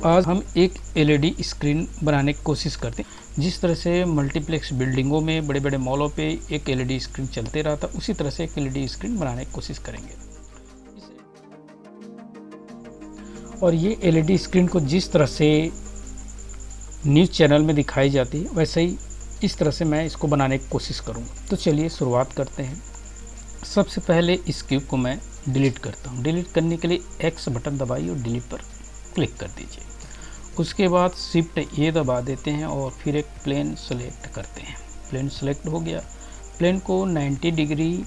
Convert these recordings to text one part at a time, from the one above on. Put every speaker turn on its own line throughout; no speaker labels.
आज हम एक एलईडी स्क्रीन बनाने की कोशिश करते हैं। जिस तरह से मल्टीप्लेक्स बिल्डिंगों में, बड़े बड़े मॉलों पे एक एलईडी स्क्रीन चलते रहा था, उसी तरह से एक एलईडी स्क्रीन बनाने की कोशिश करेंगे। और ये एलईडी स्क्रीन को जिस तरह से न्यूज़ चैनल में दिखाई जाती है, वैसे ही इस तरह से मैं इसको बनाने की कोशिश करूँगा। तो चलिए शुरुआत करते हैं। सबसे पहले इस क्यूब को मैं डिलीट करता हूँ। डिलीट करने के लिए एक्स बटन दबाइए और डिलीट पर क्लिक कर दीजिए। उसके बाद शिफ्ट ए दबा देते हैं और फिर एक प्लेन सेलेक्ट करते हैं। प्लेन सेलेक्ट हो गया। प्लेन को 90 डिग्री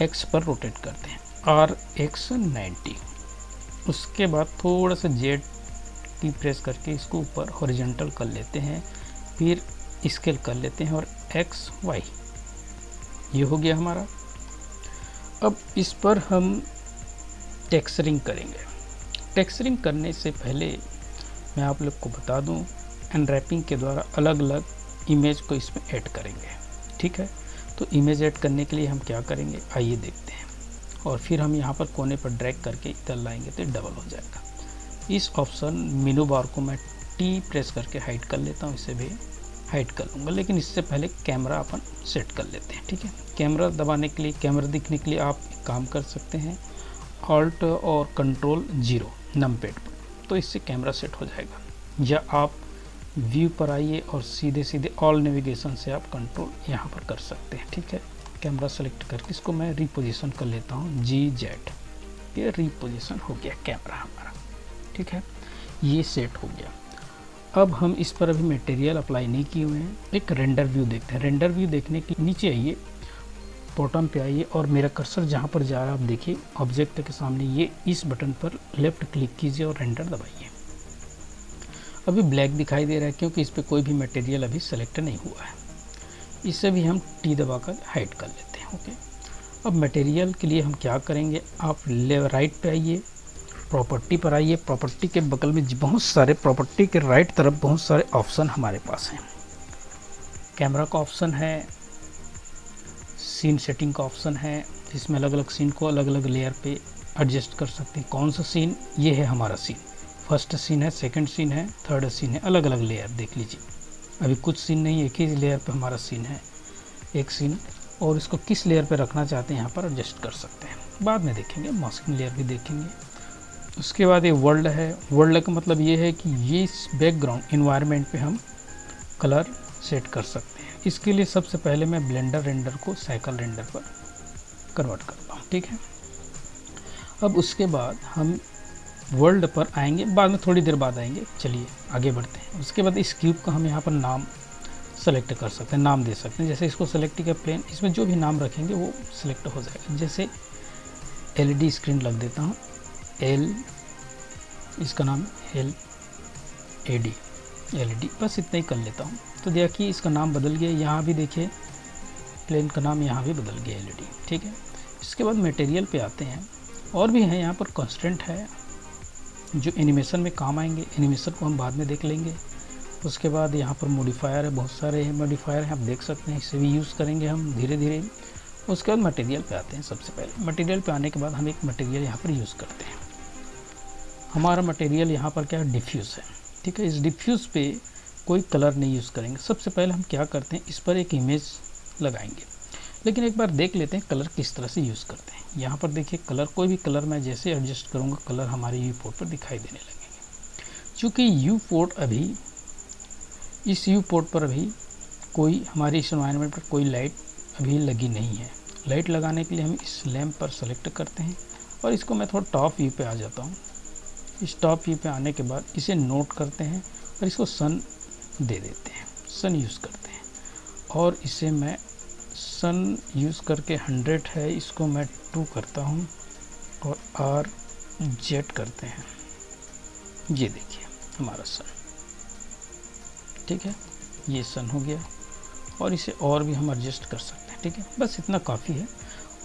एक्स पर रोटेट करते हैं, आर एक्स 90। उसके बाद थोड़ा सा जेड की प्रेस करके इसको ऊपर हॉरिजॉन्टल कर लेते हैं, फिर स्केल कर लेते हैं और एक्स वाई, ये हो गया हमारा। अब इस पर हम टेक्सचरिंग करेंगे। टेक्सचरिंग करने से पहले मैं आप लोग को बता दूं, अनरैपिंग के द्वारा अलग अलग इमेज को इसमें ऐड करेंगे। ठीक है, तो इमेज ऐड करने के लिए हम क्या करेंगे, आइए देखते हैं। और फिर हम यहाँ पर कोने पर ड्रैग करके इधर लाएंगे तो डबल हो जाएगा। इस ऑप्शन मेनू बार को मैं टी प्रेस करके हाइड कर लेता हूँ, इसे भी हाइड कर लूँगा। लेकिन इससे पहले कैमरा अपन सेट कर लेते हैं। ठीक है, कैमरा दबाने के लिए, कैमरा दिखने के लिए आप एक काम कर सकते हैं, ऑल्ट और कंट्रोल 0 नमपैड पर, तो इससे कैमरा सेट हो जाएगा। या आप व्यू पर आइए और सीधे सीधे ऑल नेविगेशन से आप कंट्रोल यहाँ पर कर सकते हैं। ठीक है, कैमरा सेलेक्ट करके इसको मैं रिपोजिशन कर लेता हूँ GZ। ये रिपोजिशन हो गया कैमरा हमारा। ठीक है, ये सेट हो गया। अब हम इस पर अभी मटेरियल अप्लाई नहीं किए हुए हैं। एक रेंडर व्यू देखते हैं। रेंडर व्यू देखने के नीचे आइए, बॉटम पे आइए और मेरा कर्सर जहाँ पर जा रहा है आप देखिए, ऑब्जेक्ट के सामने ये इस बटन पर लेफ्ट क्लिक कीजिए और रेंडर दबाइए। अभी ब्लैक दिखाई दे रहा है क्योंकि इस पर कोई भी मटेरियल अभी सेलेक्ट नहीं हुआ है। इसे भी हम टी दबाकर हाइड कर लेते हैं। ओके, अब मटेरियल के लिए हम क्या करेंगे, आप राइट पे आइए, प्रॉपर्टी पर आइए। प्रॉपर्टी के बगल में बहुत सारे, प्रॉपर्टी के राइट तरफ बहुत सारे ऑप्शन हमारे पास हैं। कैमरा का ऑप्शन है, सीन सेटिंग का ऑप्शन है, जिसमें अलग अलग सीन को अलग अलग लेयर पे एडजस्ट कर सकते हैं। कौन सा सीन, ये है हमारा सीन, फर्स्ट सीन है, सेकंड सीन है, थर्ड सीन है, अलग अलग लेयर देख लीजिए। अभी कुछ सीन नहीं, एक ही लेयर पे हमारा सीन है, एक सीन। और इसको किस लेयर पे रखना चाहते हैं यहाँ पर एडजस्ट कर सकते हैं, बाद में देखेंगे, मास्किंग लेयर भी देखेंगे। उसके बाद ये वर्ल्ड है। वर्ल्ड का मतलब ये है कि ये इस बैकग्राउंड इन्वायरमेंट पे हम कलर सेट कर सकते हैं। इसके लिए सबसे पहले मैं ब्लेंडर रेंडर को साइकिल रेंडर पर कन्वर्ट करता हूँ। ठीक है, अब उसके बाद हम वर्ल्ड पर आएंगे, बाद में थोड़ी देर बाद आएंगे। चलिए आगे बढ़ते हैं। उसके बाद इस क्यूब का हम यहाँ पर नाम सेलेक्ट कर सकते हैं, नाम दे सकते हैं। जैसे इसको सेलेक्ट किया प्लेन, इसमें जो भी नाम रखेंगे वो सिलेक्ट हो जाएगा। जैसे LED स्क्रीन लग देता हूँ, L, इसका नाम LED, बस इतना ही कर लेता हूँ। तो देखिए इसका नाम बदल गया। यहाँ भी देखिए प्लेन का नाम यहाँ भी बदल गया LED। ठीक है, इसके बाद मटेरियल पे आते हैं। और भी हैं यहाँ पर कंस्ट्रेंट है जो एनिमेशन में काम आएंगे। एनिमेशन को हम बाद में देख लेंगे। उसके बाद यहाँ पर मॉडिफायर है, बहुत सारे हैं मॉडिफायर हैं, आप देख सकते हैं। इसे भी यूज़ करेंगे हम धीरे धीरे। उसके बाद मटेरियल पे आते हैं। सबसे पहले मटेरियल पे आने के बाद हम एक मटेरियल यहाँ पर यूज़ करते हैं। हमारा मटेरियल यहाँ पर क्या है, डिफ्यूज़ है। ठीक है, इस डिफ्यूज़ पे कोई कलर नहीं यूज़ करेंगे। सबसे पहले हम क्या करते हैं, इस पर एक इमेज लगाएंगे। लेकिन एक बार देख लेते हैं कलर किस तरह से यूज़ करते हैं। यहाँ पर देखिए कलर, कोई भी कलर मैं जैसे एडजस्ट करूँगा कलर हमारे व्यू पोर्ट पर दिखाई देने लगेंगे। चूँकि व्यू पोर्ट अभी, इस व्यू पोर्ट पर अभी कोई, हमारे इस एनवायरनमेंट पर कोई लाइट अभी लगी नहीं है। लाइट लगाने के लिए हम इस लैम्प पर सेलेक्ट करते हैं और इसको मैं थोड़ा टॉप व्यू पे आ जाता हूँ। इस टॉप व्यू पे आने के बाद इसे नोट करते हैं और इसको सन दे देते हैं, सन यूज़ करते हैं। और इसे मैं सन यूज़ करके 100 है, इसको मैं 2 करता हूँ और RZ करते हैं। ये देखिए हमारा सन। ठीक है, ये सन हो गया और इसे और भी हम एडजस्ट कर सकते हैं। ठीक है, बस इतना काफ़ी है।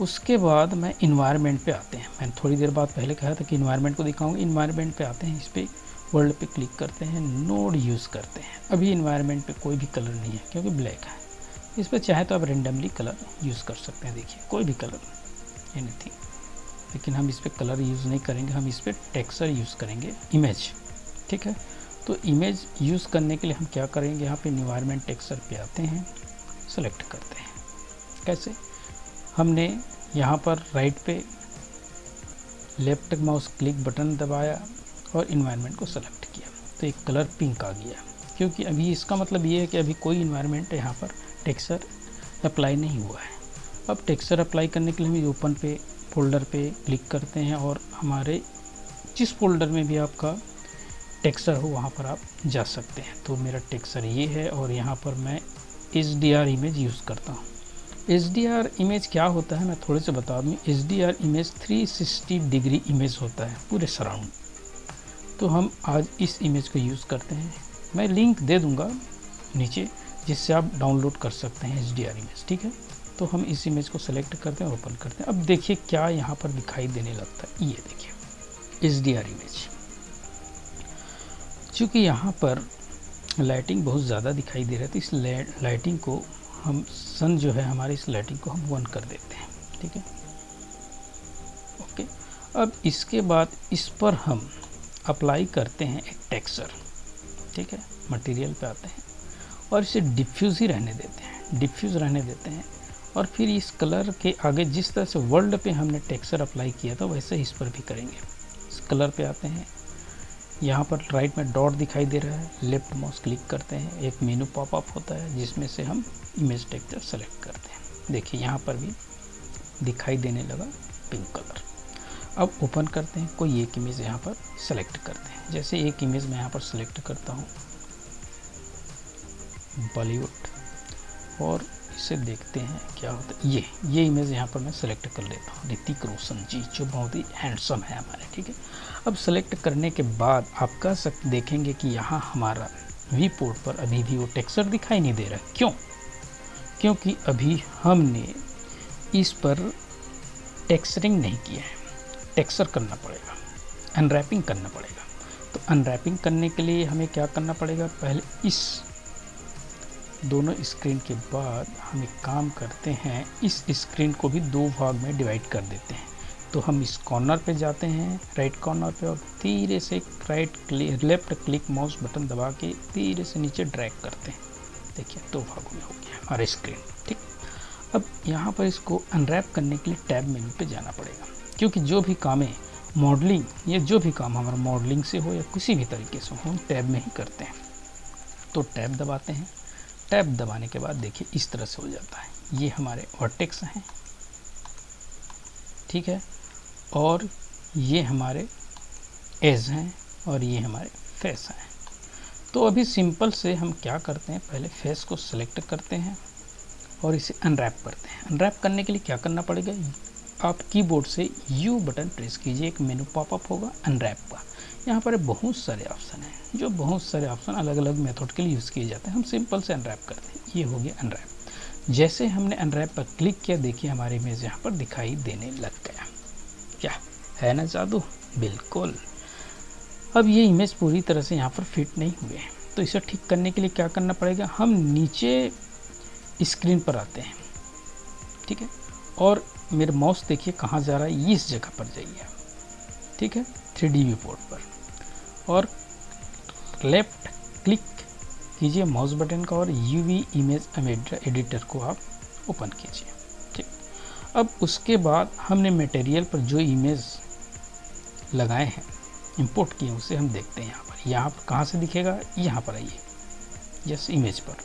उसके बाद मैं इन्वायरमेंट पे आते हैं। मैंने थोड़ी देर बाद पहले कहा था कि इन्वायरमेंट को दिखाऊंगा। इन्वायरमेंट पे आते हैं, इस पर वर्ल्ड पे क्लिक करते हैं, नोड यूज़ करते हैं। अभी इन्वायरमेंट पे कोई भी कलर नहीं है क्योंकि ब्लैक है। इस पर चाहे तो आप रेंडमली कलर यूज़ कर सकते हैं। देखिए कोई भी कलर, एनीथिंग। लेकिन हम इस पर कलर यूज़ नहीं करेंगे, हम इस पर टेक्सचर यूज़ करेंगे, इमेज। ठीक है। तो इमेज यूज़ करने के लिए हम क्या करेंगे, यहाँ पे एनवायरनमेंट टेक्सचर पे आते हैं, सेलेक्ट करते हैं। कैसे, हमने यहाँ पर राइट पे लेफ्ट माउस क्लिक बटन दबाया और इन्वायरमेंट को सेलेक्ट किया, तो एक कलर पिंक आ गया, क्योंकि अभी इसका मतलब ये है कि अभी कोई इन्वायरमेंट यहाँ पर टेक्सचर अप्लाई नहीं हुआ है। अब टेक्सचर अप्लाई करने के लिए हम ओपन पे फोल्डर पे क्लिक करते हैं और हमारे जिस फोल्डर में भी आपका टेक्सचर हो वहाँ पर आप जा सकते हैं। तो मेरा टेक्सचर ये है और यहाँ पर मैं HDR इमेज यूज़ करता हूँ। HDR इमेज क्या होता है मैं थोड़े से बता दूँ। HDR इमेज 360 डिग्री इमेज होता है पूरे सराउंड। तो हम आज इस इमेज को यूज़ करते हैं, मैं लिंक दे दूँगा नीचे जिससे आप डाउनलोड कर सकते हैं HDR इमेज, ठीक है। तो हम इस इमेज को सेलेक्ट करते हैं, ओपन करते हैं। अब देखिए क्या यहाँ पर दिखाई देने लगता है, ये देखिए HDR इमेज। चूँकि यहाँ पर लाइटिंग बहुत ज़्यादा दिखाई दे रहा है तो इस लाइटिंग को हम सन जो है हमारी इस लाइटिंग को हम 1 कर देते हैं, ठीक है, ओके। अब इसके बाद इस पर हम अप्लाई करते हैं एक टेक्सचर, ठीक है। मटेरियल पे आते हैं और इसे डिफ्यूज़ ही रहने देते हैं, डिफ्यूज़ रहने देते हैं। और फिर इस कलर के आगे जिस तरह से वर्ल्ड पे हमने टेक्सचर अप्लाई किया था वैसे ही इस पर भी करेंगे। इस कलर पे आते हैं, यहाँ पर राइट में डॉट दिखाई दे रहा है, लेफ्ट माउस क्लिक करते हैं, एक मेनू पॉपअप होता है जिसमें से हम इमेज टेक्सचर सेलेक्ट करते हैं। देखिए यहाँ पर भी दिखाई देने लगा पिंक कलर। अब ओपन करते हैं, कोई एक इमेज यहाँ पर सेलेक्ट करते हैं। जैसे एक इमेज मैं यहाँ पर सेलेक्ट करता हूँ बॉलीवुड, और इसे देखते हैं क्या होता है। ये इमेज यहाँ पर मैं सेलेक्ट कर लेता हूँ, ऋतिक रोशन जी जो बहुत ही हैंडसम है हमारे, ठीक है। अब सेलेक्ट करने के बाद आप देखेंगे कि यहाँ हमारा वी पोर्ट पर अभी भी वो टेक्सचर दिखाई नहीं दे रहा है। क्यों? क्योंकि अभी हमने इस पर टेक्सचरिंग नहीं किया है, टेक्सचर करना पड़ेगा, अनरैपिंग करना पड़ेगा। तो अनरैपिंग करने के लिए हमें क्या करना पड़ेगा, पहले इस दोनों स्क्रीन के बाद हम एक काम करते हैं, इस स्क्रीन को भी 2 भाग में डिवाइड कर देते हैं। तो हम इस कॉर्नर पे जाते हैं, राइट कॉर्नर पे, और धीरे से लेफ्ट क्लिक माउस बटन दबा के धीरे से नीचे ड्रैग करते हैं। देखिए 2 भागों में हो गया हमारा स्क्रीन, ठीक। अब यहाँ पर इसको अनरैप करने के लिए टैब मेनू पे जाना पड़ेगा, क्योंकि जो भी काम है मॉडलिंग, ये जो भी काम हमारा मॉडलिंग से हो या किसी भी तरीके से हो हम टैब में ही करते हैं। तो टैब दबाते हैं, टैब दबाने के बाद देखिए इस तरह से हो जाता है। ये हमारे वर्टेक्स हैं, ठीक है, और ये हमारे एज हैं और ये हमारे फेस हैं। तो अभी सिंपल से हम क्या करते हैं, पहले फेस को सिलेक्ट करते हैं और इसे अनरैप करते हैं। अनरैप करने के लिए क्या करना पड़ेगा, आप कीबोर्ड से U बटन प्रेस कीजिए, एक मेनू पॉपअप होगा अनरैप का। यहाँ पर बहुत सारे ऑप्शन हैं, जो बहुत सारे ऑप्शन अलग अलग मेथड के लिए यूज़ किए जाते हैं। हम सिंपल से अनरैप करते हैं, ये हो गया अनरैप। जैसे हमने अनरैप पर क्लिक किया, देखिए हमारी इमेज यहाँ पर दिखाई देने लग गया। क्या है ना जादू, बिल्कुल। अब ये इमेज पूरी तरह से यहाँ पर फिट नहीं हुए हैं, तो इसे ठीक करने के लिए क्या करना पड़ेगा, हम नीचे स्क्रीन पर आते हैं, ठीक है, और मेरा माउस देखिए कहाँ जा रहा है, इस जगह पर जाइए, ठीक है, 3D व्यू पोर्ट पर, और लेफ्ट क्लिक कीजिए माउस बटन का और UV इमेज एडिटर को आप ओपन कीजिए, ठीक। अब उसके बाद हमने मटेरियल पर जो इमेज लगाए हैं, इंपोर्ट किए, उसे हम देखते हैं यहाँ पर कहाँ से दिखेगा, यहाँ पर आइए, यस इमेज पर,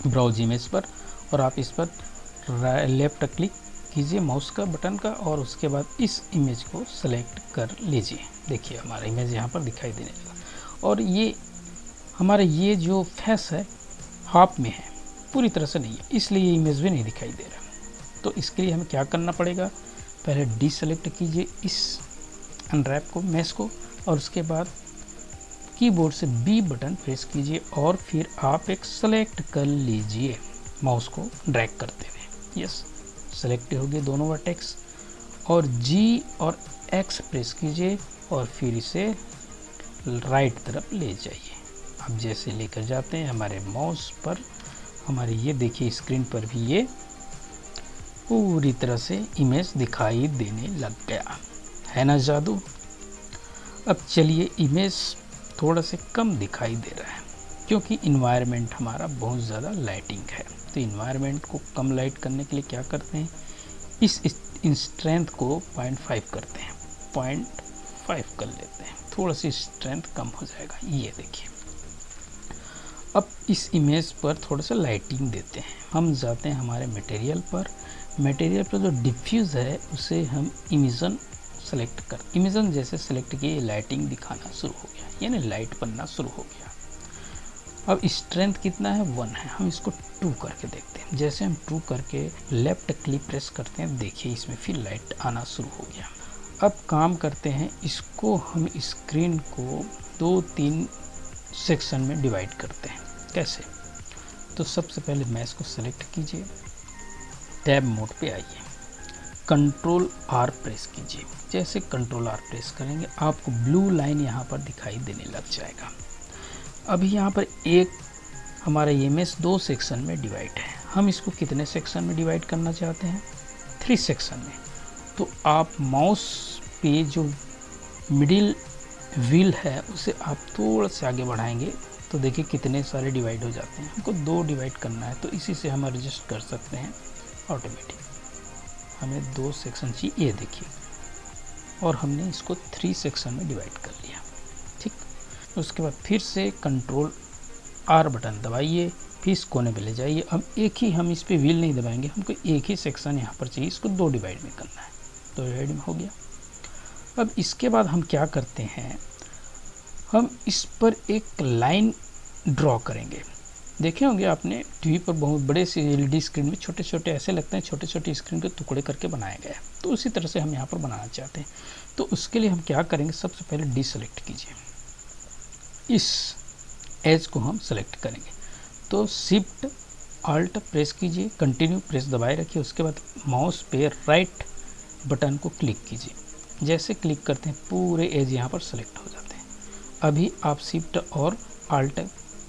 ब्राउज इमेज पर, और आप इस पर लेफ्ट क्लिक कीजिए माउस का बटन का और उसके बाद इस इमेज को सेलेक्ट कर लीजिए। देखिए हमारा इमेज यहाँ पर दिखाई देने लगा। और ये हमारे ये जो फेस है हाफ में है, पूरी तरह से नहीं है, इसलिए ये इमेज भी नहीं दिखाई दे रहा। तो इसके लिए हमें क्या करना पड़ेगा, पहले डीसेलेक्ट कीजिए इस अनरैप को, मैश को, और उसके बाद कीबोर्ड से B बटन प्रेस कीजिए और फिर आप एक सेलेक्ट कर लीजिए माउस को ड्रैग करते हुए। यस, सेलेक्ट हो गए दोनों वर्टेक्स, और G और X प्रेस कीजिए और फिर इसे राइट तरफ ले जाइए। अब जैसे लेकर जाते हैं हमारे माउस पर, हमारे ये देखिए स्क्रीन पर भी ये पूरी तरह से इमेज दिखाई देने लग गया, है ना जादू। अब चलिए इमेज थोड़ा से कम दिखाई दे रहा है, क्योंकि इन्वायरमेंट हमारा बहुत ज़्यादा लाइटिंग है। तो इन्वायरमेंट को कम लाइट करने के लिए क्या करते हैं, इस स्ट्रेंथ को 0.5 करते हैं, 0.5 कर लेते हैं, थोड़ा सी स्ट्रेंथ कम हो जाएगा। ये देखिए, अब इस इमेज पर थोड़ा सा लाइटिंग देते हैं। हम जाते हैं हमारे मटेरियल पर, मटेरियल पर जो डिफ्यूज़ है उसे हम इमेजन सेलेक्ट कर, इमेजन जैसे सेलेक्ट किए, लाइटिंग दिखाना शुरू हो गया, यानी लाइट बनना शुरू हो गया। अब स्ट्रेंथ कितना है, 1 है। हम इसको 2 करके देखते हैं। जैसे हम 2 करके लेफ्ट क्लिक प्रेस करते हैं, देखिए इसमें फिर लाइट आना शुरू हो गया। अब काम करते हैं, इसको हम स्क्रीन को 2-3 सेक्शन में डिवाइड करते हैं। कैसे, तो सबसे पहले मैश को सेलेक्ट कीजिए, टैब मोड पे आइए, कंट्रोल R प्रेस कीजिए। जैसे कंट्रोल R प्रेस करेंगे आपको ब्लू लाइन यहाँ पर दिखाई देने लग जाएगा। अभी यहाँ पर एक हमारा इमेज 2 सेक्शन में डिवाइड है। हम इसको कितने सेक्शन में डिवाइड करना चाहते हैं, 3 सेक्शन में। तो आप माउस पे जो मिडिल व्हील है उसे आप थोड़ा से आगे बढ़ाएंगे तो देखिए कितने सारे डिवाइड हो जाते हैं। हमको 2 डिवाइड करना है, तो इसी से हम एडजस्ट कर सकते हैं ऑटोमेटिक। हमें 2 सेक्शन चाहिए, ये देखिए, और हमने इसको 3 सेक्शन में डिवाइड कर लिया। ठीक, उसके बाद फिर से कंट्रोल R बटन दबाइए, फिर इस कोने पे ले जाइए। अब एक ही, हम इस पे व्हील नहीं दबाएंगे, हमको एक ही सेक्शन यहाँ पर चाहिए, इसको 2 डिवाइड में करना है। 2 डिवाइड में हो गया। अब इसके बाद हम क्या करते हैं, हम इस पर एक लाइन ड्रॉ करेंगे। देखे होंगे आपने टीवी पर बहुत बड़े से LED स्क्रीन में छोटे छोटे ऐसे लगते हैं, छोटे छोटे स्क्रीन के टुकड़े करके बनाया गया है। तो उसी तरह से हम यहाँ पर बनाना चाहते हैं। तो उसके लिए हम क्या करेंगे, सबसे पहले डीसेलेक्ट कीजिए, इस एज को हम सेलेक्ट करेंगे। तो शिफ्ट अल्ट प्रेस कीजिए, कंटिन्यू प्रेस दबाए रखिए। उसके बाद माउस पे राइट बटन को क्लिक कीजिए। जैसे क्लिक करते हैं पूरे एज यहाँ पर सेलेक्ट हो जाते हैं। अभी आप शिफ्ट और अल्ट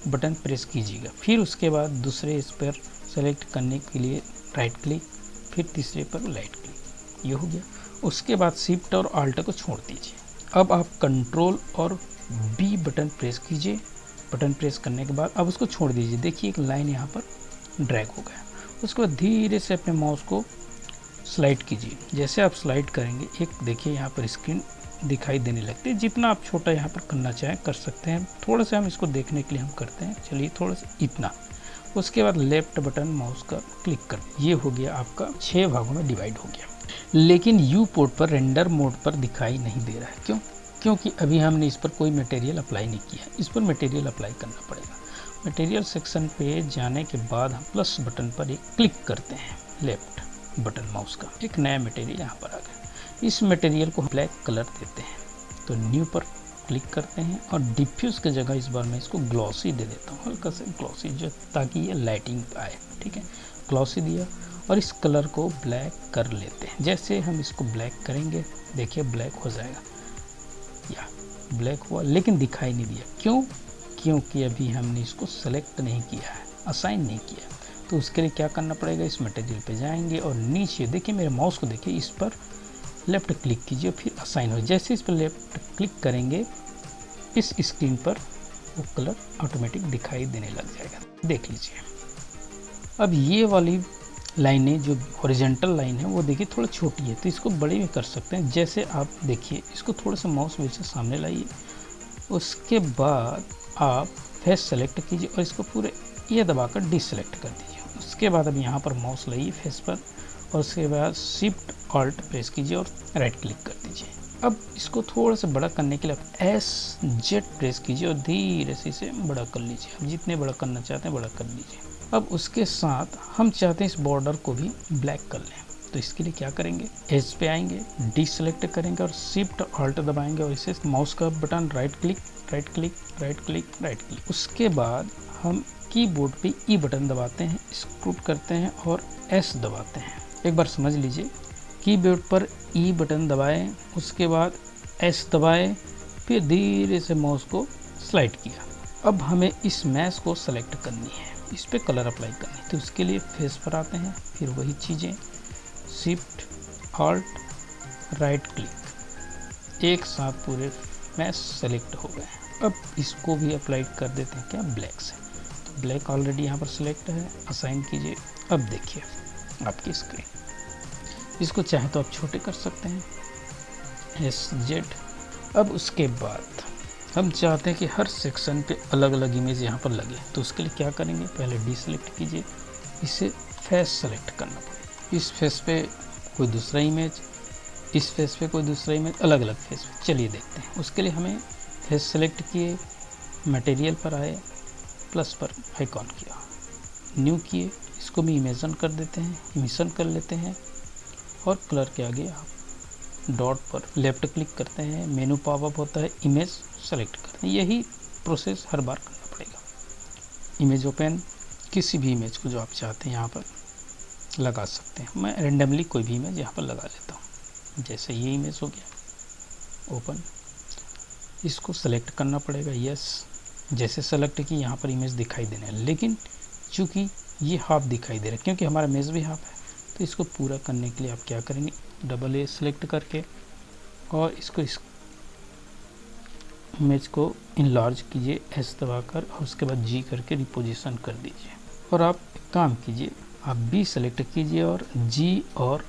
बटन प्रेस कीजिएगा, फिर उसके बाद दूसरे इस पर सेलेक्ट करने के लिए राइट क्लिक, फिर तीसरे पर राइट क्लिक, ये हो गया। उसके बाद शिफ्ट और अल्ट को छोड़ दीजिए। अब आप कंट्रोल और B बटन प्रेस कीजिए। बटन प्रेस करने के बाद अब उसको छोड़ दीजिए। देखिए एक लाइन यहाँ पर ड्रैग हो गया। उसके बाद धीरे से अपने माउस को स्लाइड कीजिए। जैसे आप स्लाइड करेंगे, एक देखिए यहाँ पर स्क्रीन दिखाई देने लगती है। जितना आप छोटा यहाँ पर करना चाहें कर सकते हैं। थोड़ा सा हम इसको देखने के लिए हम करते हैं, चलिए थोड़ा सा इतना। उसके बाद लेफ्ट बटन माउस का क्लिक कर, ये हो गया आपका 6 भागों में डिवाइड हो गया। लेकिन यू पोर्ट पर रेंडर मोड पर दिखाई नहीं दे रहा है। क्यों? क्योंकि अभी हमने इस पर कोई मटेरियल अप्लाई नहीं किया है। इस पर मटेरियल अप्लाई करना पड़ेगा। मटेरियल सेक्शन पे जाने के बाद हम प्लस बटन पर एक क्लिक करते हैं, लेफ्ट बटन माउस का, एक नया मटेरियल यहाँ पर आ गया। इस मटेरियल को ब्लैक कलर देते हैं, तो न्यू पर क्लिक करते हैं और डिफ्यूज़ की जगह इस बार मैं इसको ग्लॉसी दे देता हूँ, हल्का से ग्लॉसी, जो ताकि ये लाइटिंग आए। ठीक है, ग्लॉसी दिया और इस कलर को ब्लैक कर लेते हैं। जैसे हम इसको ब्लैक करेंगे, देखिए ब्लैक हो जाएगा, या ब्लैक हुआ, लेकिन दिखाई नहीं दिया। क्यों? क्योंकि अभी हमने इसको सेलेक्ट नहीं किया है, असाइन नहीं किया। तो उसके लिए क्या करना पड़ेगा, इस मटेरियल पे जाएंगे और नीचे देखिए मेरे माउस को देखिए, इस पर लेफ़्ट क्लिक कीजिए, फिर असाइन हो। जैसे इस पर लेफ़्ट क्लिक करेंगे, इस स्क्रीन पर वो कलर ऑटोमेटिक दिखाई देने लग जाएगा। देख लीजिए। अब ये वाली लाइनें जो हॉरिजॉन्टल लाइन है वो देखिए थोड़ा छोटी है, तो इसको बड़े में कर सकते हैं। जैसे आप देखिए, इसको थोड़ा सा माउस व्हील से सामने लाइए। उसके बाद आप फेस सेलेक्ट कीजिए और इसको पूरे ये दबाकर डिसेलेक्ट कर दीजिए। उसके बाद अब यहाँ पर माउस लाइए फेस पर और उसके बाद शिफ्ट ऑल्ट प्रेस कीजिए और राइट क्लिक कर दीजिए। अब इसको थोड़ा सा बड़ा करने के लिए आप SZ प्रेस कीजिए और धीरे से इसे बड़ा कर लीजिए। अब जितने बड़ा करना चाहते हैं बड़ा कर लीजिए। अब उसके साथ हम चाहते हैं इस बॉर्डर को भी ब्लैक कर लें, तो इसके लिए क्या करेंगे, एज पे आएंगे, डिसेलेक्ट करेंगे और शिफ्ट ऑल्ट दबाएंगे और इसे माउस का button right click, right click, right click, right click. उसके बाद हम कीबोर्ड पे E बटन दबाते हैं, स्क्रूट करते हैं और S दबाते हैं। एक बार समझ लीजिए, कीबोर्ड पर E बटन दबाएं, उसके बाद S दबाएं, फिर धीरे से माउस को स्लाइड किया। अब हमें इस मैश को सेलेक्ट करनी है, इस पे कलर अप्लाई करनी है। तो उसके लिए फेस पर आते हैं, फिर वही चीज़ें शिफ्ट ऑल्ट राइट क्लिक, एक साथ पूरे मैश सेलेक्ट हो गए। अब इसको भी अप्लाई कर देते हैं क्या, ब्लैक से। तो ब्लैक ऑलरेडी यहाँ पर सिलेक्ट है, असाइन कीजिए। अब देखिए आपकी स्क्रीन, इसको चाहे तो आप छोटे कर सकते हैं, SZ। अब उसके बाद हम चाहते हैं कि हर सेक्शन पे अलग अलग इमेज यहाँ पर लगे, तो उसके लिए क्या करेंगे, पहले डी सेलेक्ट कीजिए, इसे फेस सेलेक्ट करना पड़ेगा। इस फेस पे कोई दूसरा इमेज, इस फेस पे कोई दूसरा इमेज, अलग अलग फेस पे। चलिए देखते हैं। उसके लिए हमें फेस सेलेक्ट किए, मटेरियल पर आए, प्लस पर आइकॉन किया, न्यू किए, इसको भी इमेजन कर देते हैं, इमिशन कर लेते हैं, और कलर के आगे आप डॉट पर लेफ्ट क्लिक करते हैं, मेनू पॉपअप होता है, इमेज सेलेक्ट करते हैं। यही प्रोसेस हर बार करना पड़ेगा। इमेज ओपन, किसी भी इमेज को जो आप चाहते हैं यहाँ पर लगा सकते हैं। मैं रेंडमली कोई भी इमेज यहाँ पर लगा लेता हूँ, जैसे ये इमेज हो गया ओपन। इसको सेलेक्ट करना पड़ेगा, यस। जैसे सेलेक्ट की यहाँ पर इमेज दिखाई देने, लेकिन चूँकि ये हाफ दिखाई दे रहा है क्योंकि हमारा इमेज भी हाफ है, तो इसको पूरा करने के लिए आप क्या करेंगे, डबल ए सेलेक्ट करके और इसको इस इमेज को इनलार्ज कीजिए, एस दबाकर, और उसके बाद जी करके रिपोजिशन कर दीजिए। और आप एक काम कीजिए, आप बी सेलेक्ट कीजिए और जी और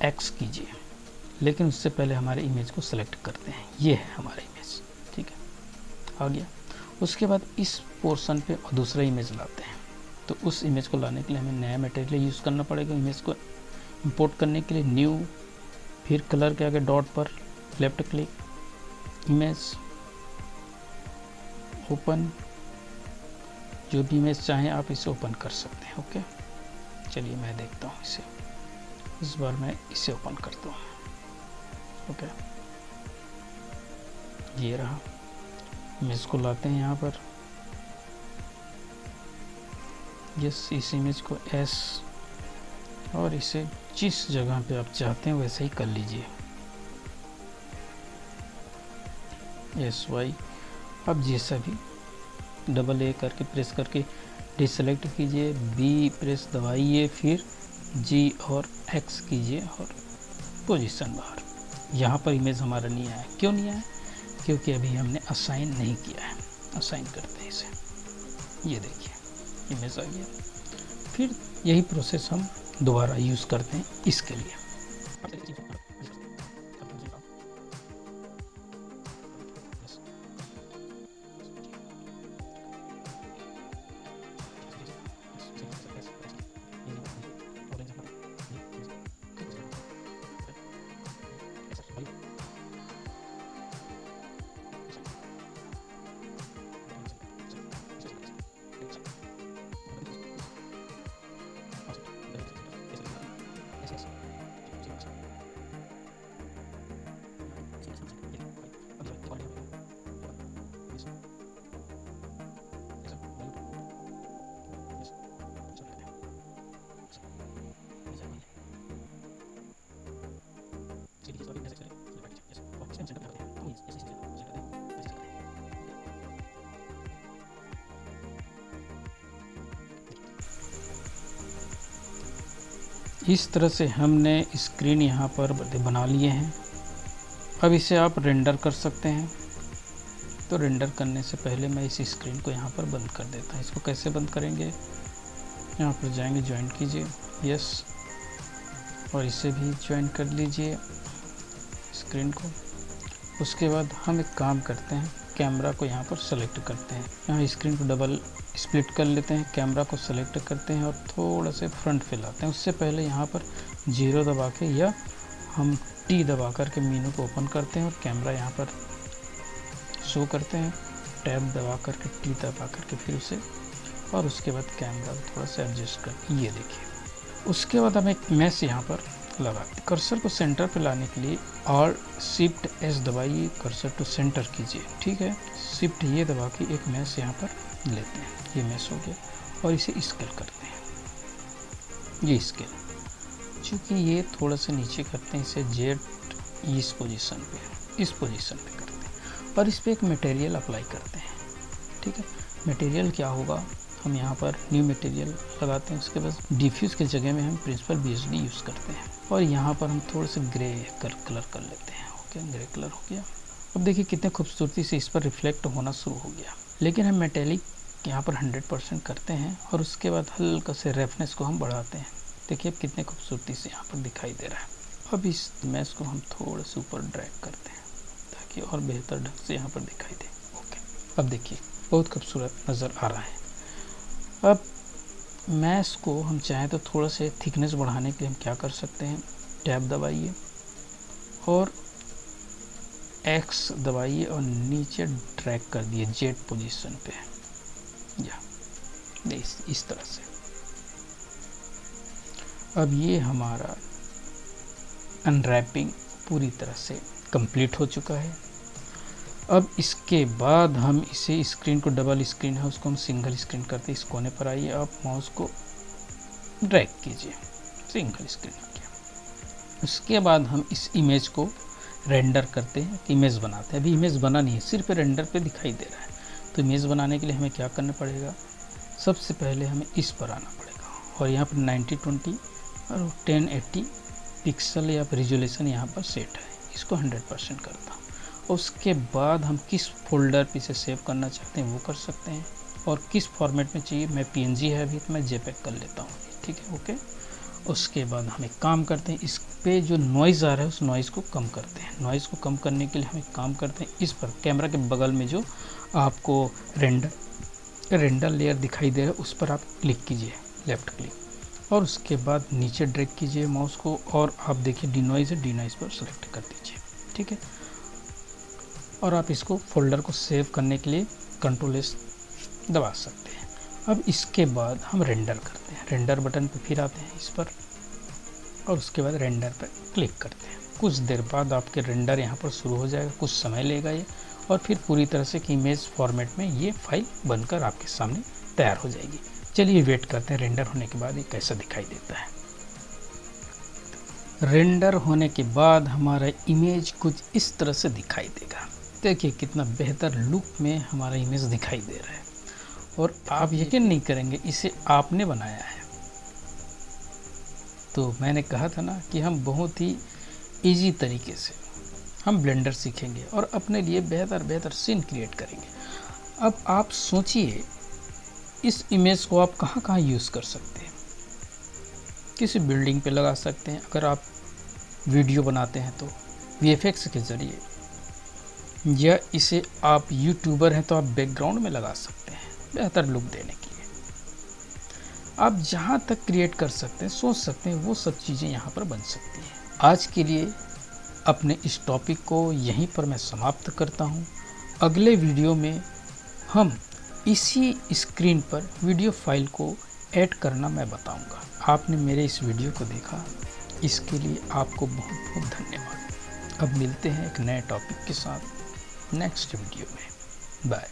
एक्स कीजिए, लेकिन उससे पहले हमारे इमेज को सेलेक्ट करते हैं। ये है हमारा इमेज, ठीक है, आ गया। उसके बाद इस पोर्शन पे दूसरा इमेज लाते हैं, तो उस इमेज को लाने के लिए हमें नया मटेरियल यूज़ करना पड़ेगा। इमेज को इंपोर्ट करने के लिए न्यू, फिर कलर के आगे डॉट पर लेफ्ट क्लिक, इमेज ओपन, जो भी इमेज चाहें आप इसे ओपन कर सकते हैं। ओके, चलिए मैं देखता हूँ इसे, इस बार मैं इसे ओपन करता हूँ। ओके, ये रहा, इमेज को लाते हैं यहाँ पर, यस, इस इमेज को एस, और इसे जिस जगह पे आप चाहते हैं वैसे ही कर लीजिए, SY। अब जैसा भी डबल ए करके प्रेस करके डिसेलेक्ट कीजिए, बी प्रेस दबाइए, फिर जी और एक्स कीजिए और पोजीशन बाहर। यहाँ पर इमेज हमारा नहीं आया, क्यों नहीं आया, क्योंकि अभी हमने असाइन नहीं किया है। असाइन करते हैं इसे, ये देखिए इमेज आ गया। फिर यही प्रोसेस हम दोबारा यूज़ करते हैं इसके लिए। इस तरह से हमने स्क्रीन यहाँ पर बना लिए हैं। अब इसे आप रेंडर कर सकते हैं। तो रेंडर करने से पहले मैं इस स्क्रीन को यहाँ पर बंद कर देता हूँ। इसको कैसे बंद करेंगे, यहाँ पर जाएंगे, ज्वाइन कीजिए, यस, और इसे भी ज्वाइन कर लीजिए स्क्रीन को। उसके बाद हम एक काम करते हैं, कैमरा को यहाँ पर सेलेक्ट करते हैं, यहाँ स्क्रीन को डबल स्प्लिट कर लेते हैं, कैमरा को सेलेक्ट करते हैं और थोड़ा से फ्रंट पे लाते हैं। उससे पहले यहाँ पर 0 दबा के या हम T दबा करके मेनू को ओपन करते हैं और कैमरा यहाँ पर शो करते हैं, टैब दबा करके T दबा करके फिर उसे, और उसके बाद कैमरा को थोड़ा सा एडजस्ट कर, ये देखिए। उसके बाद हम एक मैश यहाँ पर लगाते हैं। कर्सर को सेंटर पे लाने के लिए Alt+Shift+S दबाइए, कर्सर टू सेंटर कीजिए, ठीक है। शिफ्ट ये दबा के एक मैश यहाँ पर लेते हैं, ये मैश हो गया, और इसे स्केल करते हैं, ये स्केल, चूँकि ये थोड़ा सा नीचे करते हैं, इसे Z इस पोजीशन पे करते हैं, और इस पर एक मटेरियल अप्लाई करते हैं, ठीक है। मटेरियल क्या होगा, हम यहाँ पर न्यू मटेरियल लगाते हैं, उसके बाद डिफ्यूज़ की जगह में हम प्रिंसिपल BSD यूज़ करते हैं, और यहाँ पर हम थोड़े से ग्रे कलर कर लेते हैं। ओके, ग्रे कलर हो गया। अब देखिए कितने खूबसूरती से इस पर रिफ्लेक्ट होना शुरू हो गया। लेकिन हम मेटेलिक यहाँ पर 100% करते हैं और उसके बाद हल्का से रफनेस को हम बढ़ाते हैं। देखिए अब कितने खूबसूरती से यहाँ पर दिखाई दे रहा है। अब इस इमेज को हम थोड़े से ऊपर ड्रैग करते हैं ताकि और बेहतर ढंग से यहाँ पर दिखाई दे। ओके, अब देखिए बहुत खूबसूरत नज़र आ रहा है। अब मैश को हम चाहें तो थोड़ा से थिकनेस बढ़ाने के लिए हम क्या कर सकते हैं, टैब दबाइए और एक्स दबाइए और नीचे ड्रैग कर दिए जेड पोजीशन पे, या इस तरह से। अब ये हमारा अनरैपिंग पूरी तरह से कंप्लीट हो चुका है। अब इसके बाद हम इसे स्क्रीन को, डबल स्क्रीन है उसको हम सिंगल स्क्रीन करते हैं। इस कोने पर आइए, आप माउस को ड्रैग कीजिए, सिंगल स्क्रीन आ गया। उसके बाद हम इस इमेज को रेंडर करते हैं, इमेज बनाते हैं। अभी इमेज बना नहीं है, सिर्फ रेंडर पे दिखाई दे रहा है। तो इमेज बनाने के लिए हमें क्या करना पड़ेगा, सबसे पहले हमें इस पर आना पड़ेगा और यहाँ पर 90/20 और 1080 पिक्सल या रिजोल्यूशन यहाँ पर सेट है, इसको 100% करता हूँ। उसके बाद हम किस फोल्डर पे इसे सेव करना चाहते हैं वो कर सकते हैं, और किस फॉर्मेट में चाहिए, मैं PNG है अभी तो मैं JPEG कर लेता हूँ, ठीक है, ओके। उसके बाद हम एक काम करते हैं, इस पे जो नॉइज़ आ रहा है उस नॉइज़ को कम करते हैं। नॉइज़ को कम करने के लिए हम एक काम करते हैं, इस पर कैमरा के बगल में जो आपको रेंडर लेयर दिखाई दे रहा है उस पर आप क्लिक कीजिए, लेफ़्ट क्लिक, और उसके बाद नीचे ड्रैग कीजिए माउस को और आप देखिए डिनॉइज़ है, डिनॉइज़ पर सेलेक्ट कर दीजिए, ठीक है। और आप इसको फोल्डर को सेव करने के लिए Ctrl+S दबा सकते हैं। अब इसके बाद हम रेंडर करते हैं, रेंडर बटन पर फिर आते हैं इस पर और उसके बाद रेंडर पर क्लिक करते हैं। कुछ देर बाद आपके रेंडर यहाँ पर शुरू हो जाएगा, कुछ समय लेगा ये, और फिर पूरी तरह से कि इमेज फॉर्मेट में ये फाइल बनकर आपके सामने तैयार हो जाएगी। चलिए वेट करते हैं रेंडर होने के बाद ये कैसा दिखाई देता है। रेंडर होने के बाद हमारा इमेज कुछ इस तरह से दिखाई देगा। देखिए कितना बेहतर लुक में हमारा इमेज दिखाई दे रहा है, और आप यकीन नहीं करेंगे इसे आपने बनाया है। तो मैंने कहा था ना कि हम बहुत ही इजी तरीके से हम ब्लेंडर सीखेंगे और अपने लिए बेहतर सीन क्रिएट करेंगे। अब आप सोचिए इस इमेज को आप कहाँ यूज़ कर सकते हैं। किसी बिल्डिंग पे लगा सकते हैं, अगर आप वीडियो बनाते हैं तो VFX के ज़रिए, या इसे आप यूट्यूबर हैं तो आप बैकग्राउंड में लगा सकते हैं बेहतर लुक देने के लिए। आप जहाँ तक क्रिएट कर सकते हैं, सोच सकते हैं, वो सब चीज़ें यहाँ पर बन सकती हैं। आज के लिए अपने इस टॉपिक को यहीं पर मैं समाप्त करता हूँ। अगले वीडियो में हम इसी स्क्रीन पर वीडियो फाइल को ऐड करना मैं बताऊँगा। आपने मेरे इस वीडियो को देखा, इसके लिए आपको बहुत बहुत धन्यवाद। अब मिलते हैं एक नए टॉपिक के साथ नेक्स्ट वीडियो में। बाय।